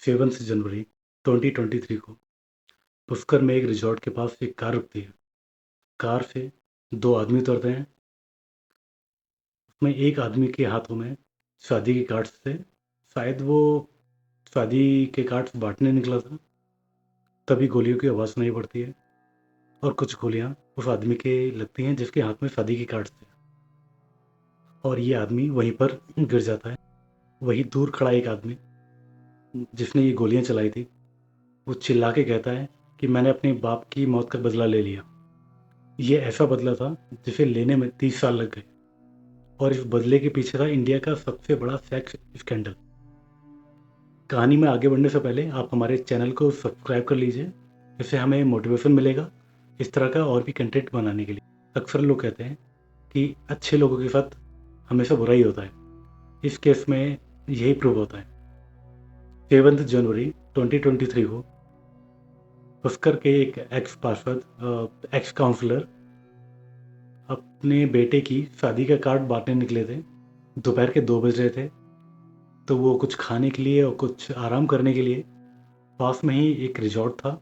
7 जनवरी 2023 को पुष्कर में एक रिजॉर्ट के पास एक कार रुकती है। कार से दो आदमी उतरते हैं। उसमें एक आदमी के हाथों में शादी के कार्ड्स थे। शायद वो शादी के कार्ड्स बांटने निकला था। तभी गोलियों की आवाज़ सुनाई पड़ती है और कुछ गोलियां उस आदमी के लगती हैं जिसके हाथ में शादी के कार्ड्स थे, और ये आदमी वहीं पर गिर जाता है। वहीं दूर खड़ा एक आदमी जिसने ये गोलियां चलाई थी, वो चिल्ला के कहता है कि मैंने अपने बाप की मौत का बदला ले लिया। ये ऐसा बदला था जिसे लेने में 30 साल लग गए, और इस बदले के पीछे था इंडिया का सबसे बड़ा सेक्स स्कैंडल। कहानी में आगे बढ़ने से पहले आप हमारे चैनल को सब्सक्राइब कर लीजिए। इससे हमें मोटिवेशन मिलेगा इस तरह का और भी कंटेंट बनाने के लिए। अक्सर लोग कहते हैं कि अच्छे लोगों के साथ हमेशा बुरा ही होता है। इस केस में यही प्रूव होता है। 7 जनवरी 2023 को पुष्कर के एक एक्स पार्षद एक्स काउंसलर अपने बेटे की शादी का कार्ड बांटने निकले थे। दोपहर के 2 बज रहे थे, तो वो कुछ खाने के लिए और कुछ आराम करने के लिए पास में ही एक रिजॉर्ट था,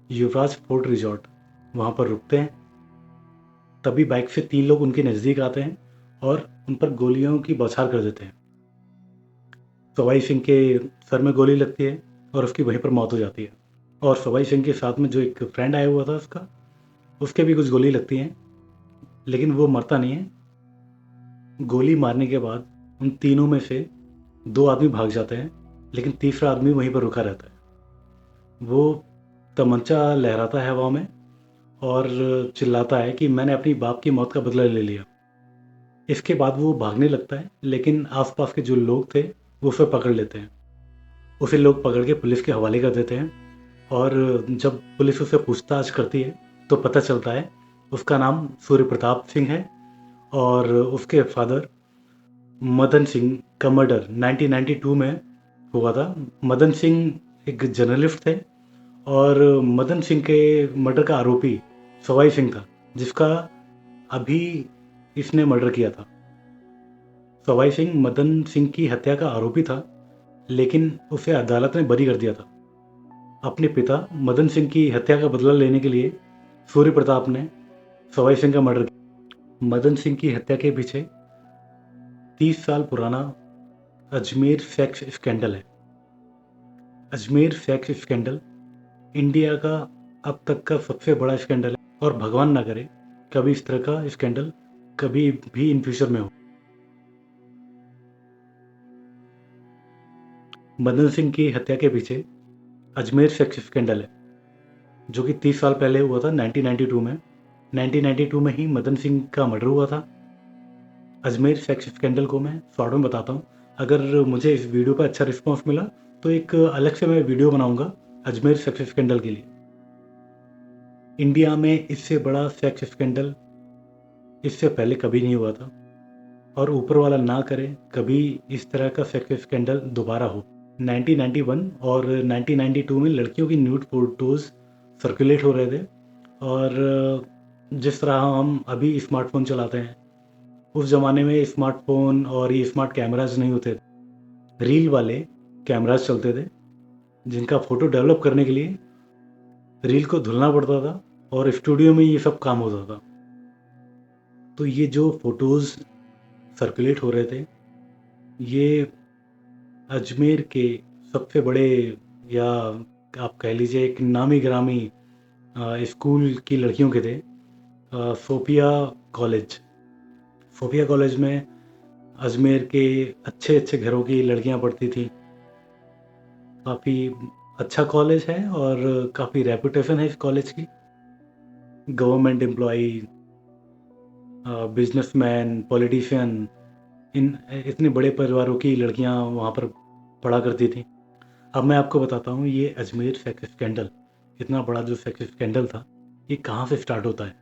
युवराज फोर्ट रिजॉर्ट, वहाँ पर रुकते हैं। तभी बाइक से 3 लोग उनके नज़दीक आते हैं और उन पर गोलियों की बौछार कर देते हैं। सवाई सिंह के सर में गोली लगती है और उसकी वहीं पर मौत हो जाती है। और सवाई सिंह के साथ में जो एक फ्रेंड आया हुआ था उसका, उसके भी कुछ गोली लगती हैं, लेकिन वो मरता नहीं है। गोली मारने के बाद उन तीनों में से 2 आदमी भाग जाते हैं, लेकिन तीसरा आदमी वहीं पर रुका रहता है। वो तमंचा लहराता है हवा में और चिल्लाता है कि मैंने अपनी बाप की मौत का बदला ले लिया। इसके बाद वो भागने लगता है, लेकिन आसपास के जो लोग थे वो उसे पकड़ लेते हैं। उसे लोग पकड़ के पुलिस के हवाले कर देते हैं, और जब पुलिस उसे पूछताछ करती है तो पता चलता है उसका नाम सूर्य प्रताप सिंह है, और उसके फादर मदन सिंह का मर्डर 1992 में हुआ था। मदन सिंह एक जर्नलिस्ट थे, और मदन सिंह के मर्डर का आरोपी सवाई सिंह था, जिसका अभी इसने मर्डर किया था। सवाई सिंह मदन सिंह की हत्या का आरोपी था, लेकिन उसे अदालत ने बरी कर दिया था। अपने पिता मदन सिंह की हत्या का बदला लेने के लिए सूर्य प्रताप ने सवाई सिंह का मर्डर किया। मदन सिंह की हत्या के पीछे 30 साल पुराना अजमेर सेक्स स्कैंडल है। अजमेर सेक्स स्कैंडल इंडिया का अब तक का सबसे बड़ा स्कैंडल है, और भगवान ना करे कभी इस तरह का स्कैंडल कभी भी इन फ्यूचर में हो। मदन सिंह की हत्या के पीछे अजमेर सेक्स स्कैंडल है, जो कि 30 साल पहले हुआ था 1992 में। 1992 में ही मदन सिंह का मर्डर हुआ था। अजमेर सेक्स स्कैंडल को मैं शॉर्ट में बताता हूँ। अगर मुझे इस वीडियो पर अच्छा रिस्पॉन्स मिला तो एक अलग से मैं वीडियो बनाऊंगा अजमेर सेक्स स्कैंडल के लिए। इंडिया में इससे बड़ा सेक्स स्कैंडल इससे पहले कभी नहीं हुआ था, और ऊपर वाला ना करे कभी इस तरह का सेक्स स्कैंडल दोबारा हो। 1991 और 1992 में लड़कियों की न्यूड फोटोज़ सर्कुलेट हो रहे थे, और जिस तरह हम अभी स्मार्टफोन चलाते हैं, उस ज़माने में स्मार्टफोन और ये स्मार्ट कैमराज नहीं होते थे। रील वाले कैमराज चलते थे, जिनका फ़ोटो डेवलप करने के लिए रील को धुलना पड़ता था, और स्टूडियो में ये सब काम होता था। तो ये जो फ़ोटोज़ सर्कुलेट हो रहे थे, ये अजमेर के सबसे बड़े, या आप कह लीजिए एक नामी ग्रामी स्कूल की लड़कियों के थे। Sophia college. सोफिया कॉलेज में अजमेर के अच्छे अच्छे घरों की लड़कियां पढ़ती थी। काफ़ी अच्छा कॉलेज है और काफ़ी रेपुटेशन है इस कॉलेज की। गवर्नमेंट एम्प्लॉई, बिजनेसमैन, पॉलिटिशियन, इन इतने बड़े परिवारों की लड़कियां वहाँ पर पढ़ा करती थी। अब मैं आपको बताता हूँ ये अजमेर सेक्स स्कैंडल, इतना बड़ा जो सेक्स स्कैंडल था, ये कहाँ से स्टार्ट होता है।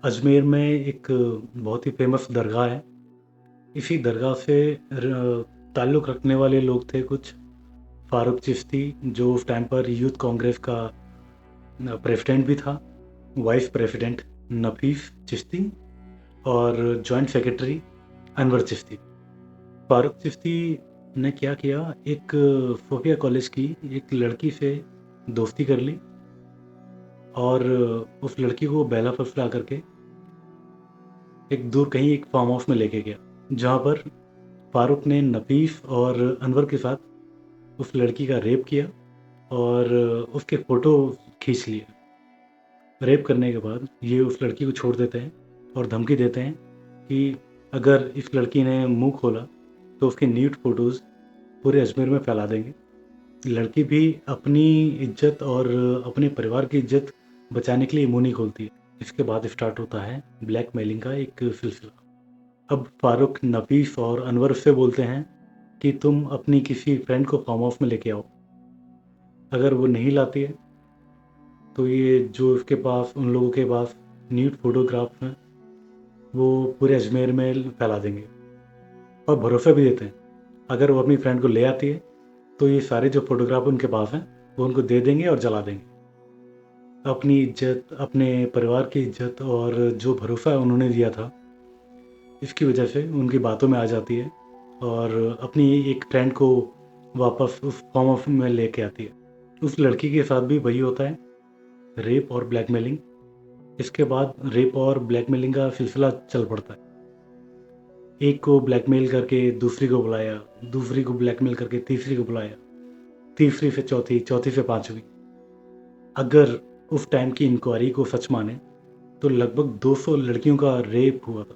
अजमेर में एक बहुत ही फेमस दरगाह है। इसी दरगाह से ताल्लुक़ रखने वाले लोग थे कुछ। फारूक चिश्ती, जो उस टाइम पर यूथ कांग्रेस का प्रेसिडेंट भी था, वाइस प्रेसिडेंट नफीस चिश्ती, और जॉइंट सेक्रेटरी अनवर चिश्ती। फारूक चिश्ती ने क्या किया, एक सोफिया कॉलेज की एक लड़की से दोस्ती कर ली और उस लड़की को बेला फुसला करके एक दूर कहीं एक फार्म हाउस में लेके गया, जहाँ पर फारूक ने नफीस और अनवर के साथ उस लड़की का रेप किया और उसके फ़ोटो खींच लिए। रेप करने के बाद ये उस लड़की को छोड़ देते हैं और धमकी देते हैं कि अगर इस लड़की ने मुंह खोला तो उसके न्यूड फ़ोटोज़ पूरे अजमेर में फैला देंगे। लड़की भी अपनी इज्जत और अपने परिवार की इज्जत बचाने के लिए मुंह नहीं खोलती है। इसके बाद स्टार्ट होता है ब्लैकमेलिंग का एक सिलसिला। अब फारूक नफीस और अनवर उससे बोलते हैं कि तुम अपनी किसी फ्रेंड को फार्म हाउस में लेके आओ। अगर वो नहीं लाती है तो ये जो उसके पास उन लोगों के पास न्यूड फोटोग्राफ हैं वो पूरे अजमेर में फैला देंगे और भरोसा भी देते हैं अगर वो अपनी फ्रेंड को ले आती है तो ये सारे जो फोटोग्राफ उनके पास हैं वो उनको दे देंगे और जला देंगे। अपनी इज्जत, अपने परिवार की इज्जत और जो भरोसा उन्होंने दिया था, इसकी वजह से उनकी बातों में आ जाती है और अपनी एक फ्रेंड को वापस उस फॉर्म ऑफ में लेके आती है। उस लड़की के साथ भी वही होता है, रेप और ब्लैकमेलिंग। इसके बाद रेप और ब्लैकमेलिंग का सिलसिला चल पड़ता है। एक को ब्लैकमेल करके दूसरी को बुलाया, दूसरी को ब्लैकमेल करके तीसरी को बुलाया, तीसरी से चौथी, चौथी से पांचवी। अगर उस टाइम की इंक्वायरी को सच माने तो लगभग 200 लड़कियों का रेप हुआ था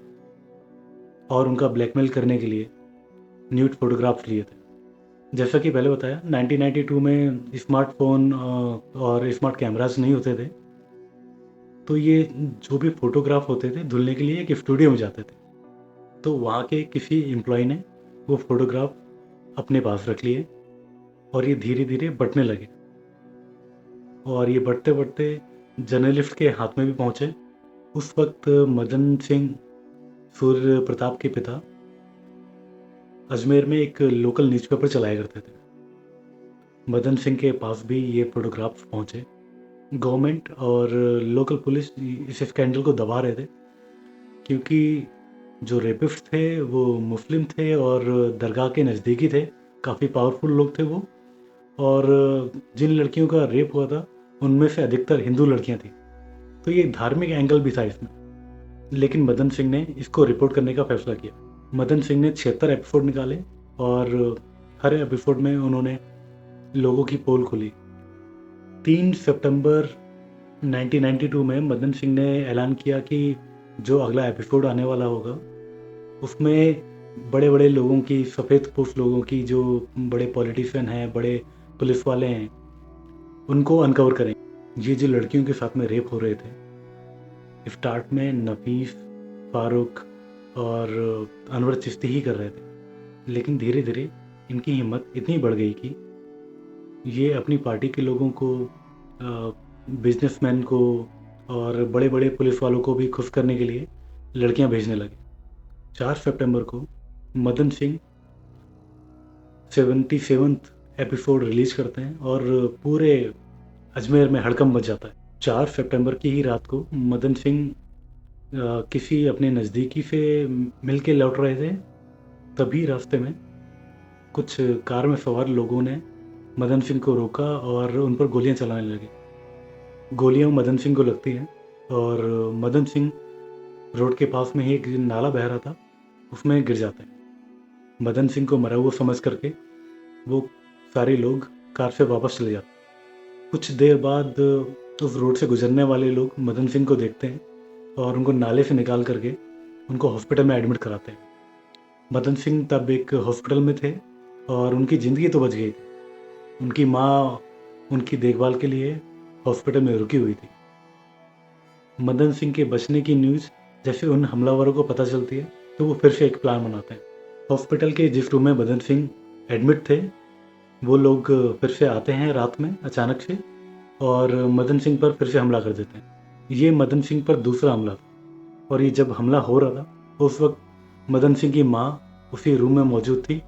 और उनका ब्लैकमेल करने के लिए न्यूड फोटोग्राफ्स लिए थे। जैसा कि पहले बताया, 1992 में स्मार्टफोन और स्मार्ट कैमरास नहीं होते थे, तो ये जो भी फोटोग्राफ होते थे धुलने के लिए एक स्टूडियो में जाते थे। तो वहाँ के किसी एम्प्लॉय ने वो फोटोग्राफ अपने पास रख लिए और ये धीरे धीरे बंटने लगे और ये बढ़ते बढ़ते जर्नलिस्ट के हाथ में भी पहुँचे। उस वक्त मदन सिंह सूर्य प्रताप के पिता अजमेर में एक लोकल न्यूज़पेपर चलाया करते थे। मदन सिंह के पास भी ये फोटोग्राफ्स पहुँचे। गवर्नमेंट और लोकल पुलिस इस स्कैंडल को दबा रहे थे क्योंकि जो रेपिस्ट थे वो मुस्लिम थे और दरगाह के नज़दीकी थे, काफ़ी पावरफुल लोग थे वो। और जिन लड़कियों का रेप हुआ था उनमें से अधिकतर हिंदू लड़कियां थी, तो ये धार्मिक एंगल भी था इसमें। लेकिन मदन सिंह ने इसको रिपोर्ट करने का फैसला किया। मदन सिंह ने 76 एपिसोड निकाले और हर एपिसोड में उन्होंने लोगों की पोल खोली। 3 सितंबर 1992 में मदन सिंह ने ऐलान किया कि जो अगला एपिसोड आने वाला होगा उसमें बड़े बड़े लोगों की, सफ़ेद पोस्ट लोगों की, जो बड़े पॉलिटिशियन हैं, बड़े पुलिस वाले हैं, उनको अनकवर करेंगे। ये जो लड़कियों के साथ में रेप हो रहे थे, स्टार्ट में नफीस, फारूक और अनवर चिश्ती ही कर रहे थे, लेकिन धीरे धीरे इनकी हिम्मत इतनी बढ़ गई कि ये अपनी पार्टी के लोगों को, बिजनेसमैन को और बड़े बड़े पुलिस वालों को भी खुश करने के लिए लड़कियां भेजने लगे। 4 सितंबर को Madan Singh 77th episode release करते हैं और पूरे अजमेर में हड़कंप मच जाता है। 4 सितंबर की ही रात को मदन सिंह किसी अपने नज़दीकी से मिल के लौट रहे थे, तभी रास्ते में कुछ कार में सवार लोगों ने मदन सिंह को रोका और उन पर गोलियां चलाने लगे। गोलियां मदन सिंह को लगती हैं और मदन सिंह रोड के पास में ही एक नाला बह रहा था, उसमें गिर जाते हैं। मदन सिंह को मरा हुआ समझ करके वो सारे लोग कार से वापस चले जाते हैं। कुछ देर बाद उस रोड से गुजरने वाले लोग मदन सिंह को देखते हैं और उनको नाले से निकाल करके उनको हॉस्पिटल में एडमिट कराते हैं। मदन सिंह तब एक हॉस्पिटल में थे और उनकी ज़िंदगी तो बच गई थी। उनकी माँ उनकी देखभाल के लिए हॉस्पिटल में रुकी हुई थी। मदन सिंह के बचने की न्यूज़ जैसे उन हमलावरों को पता चलती है तो वो फिर से एक प्लान बनाते हैं। हॉस्पिटल के जिस रूम में मदन सिंह एडमिट थे, वो लोग फिर से आते हैं रात में अचानक से और मदन सिंह पर फिर से हमला कर देते हैं। ये मदन सिंह पर दूसरा हमला था और ये जब हमला हो रहा था उस वक्त मदन सिंह की माँ उसी रूम में मौजूद थी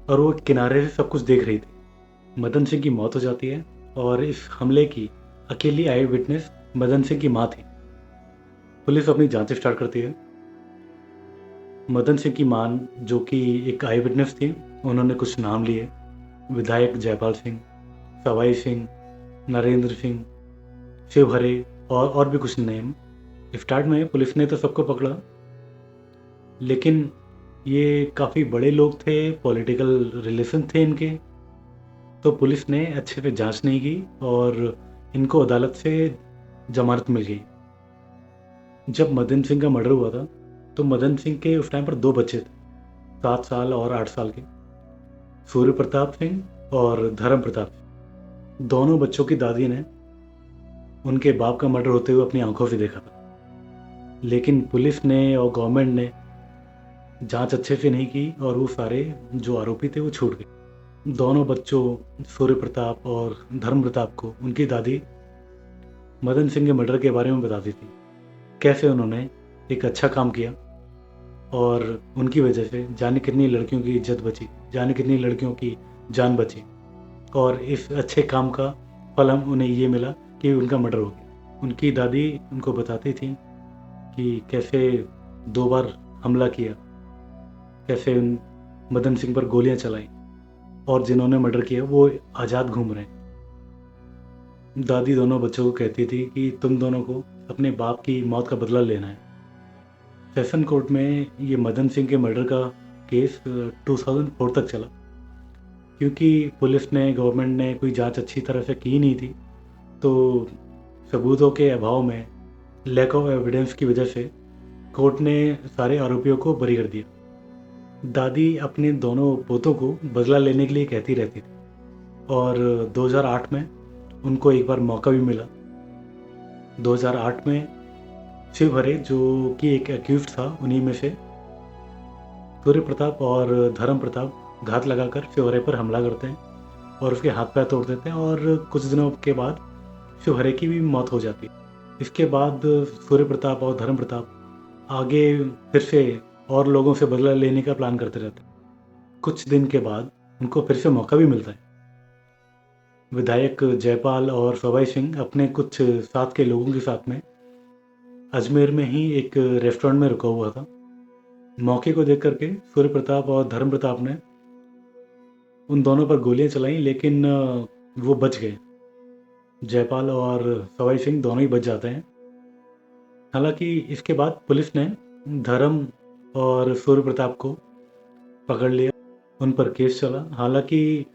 और वो किनारे से सब कुछ देख रही थी। मदन सिंह की मौत हो जाती है और इस हमले की अकेली आई विटनेस मदन सिंह की माँ थी। पुलिस अपनी जांच स्टार्ट करती है। मदन सिंह की मान जो कि एक आई विटनेस थी, उन्होंने कुछ नाम लिए। विधायक जयपाल सिंह, सवाई सिंह, नरेंद्र सिंह, शिवहरे और भी कुछ नेम। स्टार्ट में पुलिस ने तो सबको पकड़ा, लेकिन ये काफ़ी बड़े लोग थे, पॉलिटिकल रिलेशन थे इनके, तो पुलिस ने अच्छे से जांच नहीं की और इनको अदालत से जमानत मिल गई। जब मदन सिंह का मर्डर हुआ था तो मदन सिंह के उस टाइम पर 2 बच्चे थे, 7 साल और 8 साल के, सूर्य प्रताप सिंह और धर्म प्रताप सिंह। दोनों बच्चों की दादी ने उनके बाप का मर्डर होते हुए अपनी आंखों से देखा था, लेकिन पुलिस ने और गवर्नमेंट ने जांच अच्छे से नहीं की और वो सारे जो आरोपी थे वो छूट गए। दोनों बच्चों सूर्य प्रताप और धर्म प्रताप को उनकी दादी मदन सिंह के मर्डर के बारे में बताती थी, कैसे उन्होंने एक अच्छा काम किया और उनकी वजह से जाने कितनी लड़कियों की इज्जत बची, जाने कितनी लड़कियों की जान बची, और इस अच्छे काम का फल हम उन्हें ये मिला कि उनका मर्डर हो गया। उनकी दादी उनको बताती थी कि कैसे 2 बार हमला किया, कैसे उन मदन सिंह पर गोलियां चलाई और जिन्होंने मर्डर किया वो आज़ाद घूम रहे हैं। दादी दोनों बच्चों को कहती थी कि तुम दोनों को अपने बाप की मौत का बदला लेना है। सेशन कोर्ट में ये मदन सिंह के मर्डर का केस 2004 तक चला, क्योंकि पुलिस ने, गवर्नमेंट ने कोई जांच अच्छी तरह से की नहीं थी, तो सबूतों के अभाव में, लैक ऑफ एविडेंस की वजह से कोर्ट ने सारे आरोपियों को बरी कर दिया। दादी अपने दोनों पोतों को बदला लेने के लिए कहती रहती थी और 2008 में उनको एक बार मौका भी मिला। 2008 में शिवहरे जो कि एक एक्यूज्ड था, उन्हीं में से सूर्य प्रताप और धर्म प्रताप घात लगाकर शिवहरे पर हमला करते हैं और उसके हाथ पैर तोड़ देते हैं और कुछ दिनों के बाद शिवहरे की भी मौत हो जाती है। इसके बाद सूर्य प्रताप और धर्म प्रताप आगे फिर से और लोगों से बदला लेने का प्लान करते रहते हैं। कुछ दिन के बाद उनको फिर से मौका भी मिलता है। विधायक जयपाल और सवाई सिंह अपने कुछ साथ के लोगों के साथ में अजमेर में ही एक रेस्टोरेंट में रुका हुआ था। मौके को देख करके सूर्य प्रताप और धर्म प्रताप ने उन दोनों पर गोलियां चलाई, लेकिन वो बच गए। जयपाल और सवाई सिंह दोनों ही बच जाते हैं। हालांकि इसके बाद पुलिस ने धर्म और सूर्य प्रताप को पकड़ लिया, उन पर केस चला। हालांकि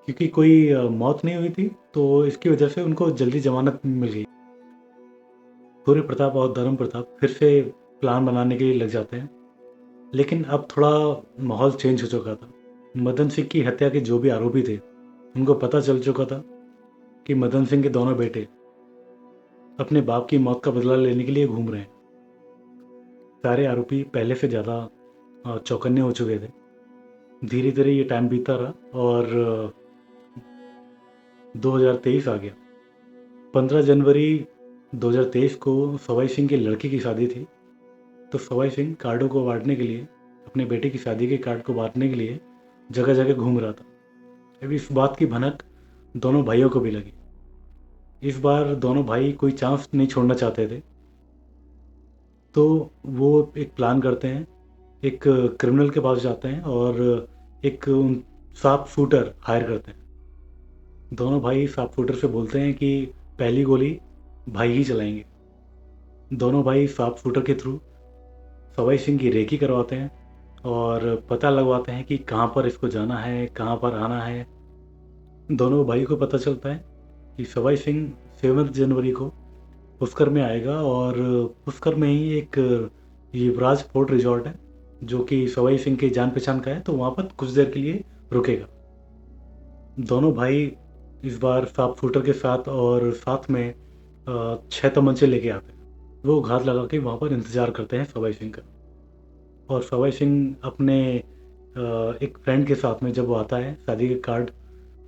क्योंकि कोई मौत नहीं हुई थी तो इसकी वजह से उनको जल्दी जमानत मिल गई। सूर्य प्रताप और धर्म प्रताप फिर से प्लान बनाने के लिए लग जाते हैं, लेकिन अब थोड़ा माहौल चेंज हो चुका था। मदन सिंह की हत्या के जो भी आरोपी थे उनको पता चल चुका था कि मदन सिंह के दोनों बेटे अपने बाप की मौत का बदला लेने के लिए घूम रहे हैं। सारे आरोपी पहले से ज़्यादा चौकन्ने हो चुके थे। धीरे धीरे ये टाइम बीतता रहा और 2023 आ गया। 15 जनवरी 2023 को सवाई सिंह की लड़की की शादी थी, तो सवाई सिंह कार्डों को बांटने के लिए, अपने बेटे की शादी के कार्ड को बांटने के लिए जगह जगह घूम रहा था। अब इस बात की भनक दोनों भाइयों को भी लगी। इस बार दोनों भाई कोई चांस नहीं छोड़ना चाहते थे, तो वो एक प्लान करते हैं, एक क्रिमिनल के पास जाते हैं और एक शार्प शूटर हायर करते हैं। दोनों भाई शार्प शूटर से बोलते हैं कि पहली गोली भाई ही चलाएंगे। दोनों भाई शार्प शूटर के थ्रू सवाई सिंह की रेकी करवाते हैं और पता लगवाते हैं कि कहाँ पर इसको जाना है, कहाँ पर आना है। दोनों भाई को पता चलता है कि सवाई सिंह 7 जनवरी को पुष्कर में आएगा और पुष्कर में ही एक युवराज फोर्ट रिजॉर्ट है जो कि सवाई सिंह के जान पहचान का है, तो वहाँ पर कुछ देर के लिए रुकेगा। दोनों भाई इस बार शार्प शूटर के साथ और साथ में 6 तमंचे लेके आते हैं। वो घात लगा के वहाँ पर इंतज़ार करते हैं सवाई सिंह का। और सवाई सिंह अपने एक फ्रेंड के साथ में जब वो आता है शादी के कार्ड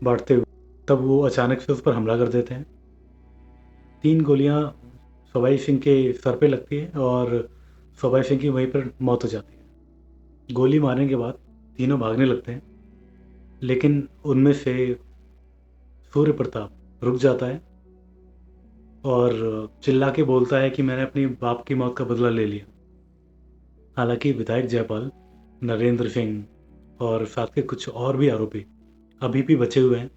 बांटते हुए, तब वो अचानक से उस पर हमला कर देते हैं। 3 गोलियां सवाई सिंह के सर पे लगती है और सवाई सिंह की वहीं पर मौत हो जाती है। गोली मारने के बाद तीनों भागने लगते हैं, लेकिन उनमें से सूर्य प्रताप रुक जाता है और चिल्ला के बोलता है कि मैंने अपनी बाप की मौत का बदला ले लिया। हालांकि विधायक जयपाल, नरेंद्र सिंह और साथ के कुछ और भी आरोपी अभी भी बचे हुए हैं।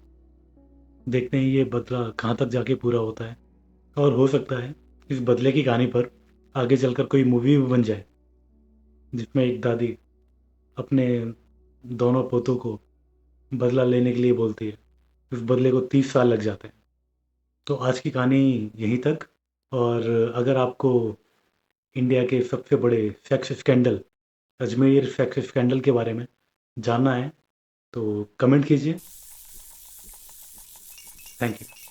देखते हैं ये बदला कहाँ तक जाके पूरा होता है, और हो सकता है इस बदले की कहानी पर आगे चलकर कोई मूवी भी बन जाए, जिसमें एक दादी अपने दोनों पोतों को बदला लेने के लिए बोलती है। इस बदले को 30 साल लग जाते हैं। तो आज की कहानी यहीं तक। और अगर आपको इंडिया के सबसे बड़े sex scandal, Ajmer sex scandal के बारे में जानना है तो कमेंट कीजिए। Thank you.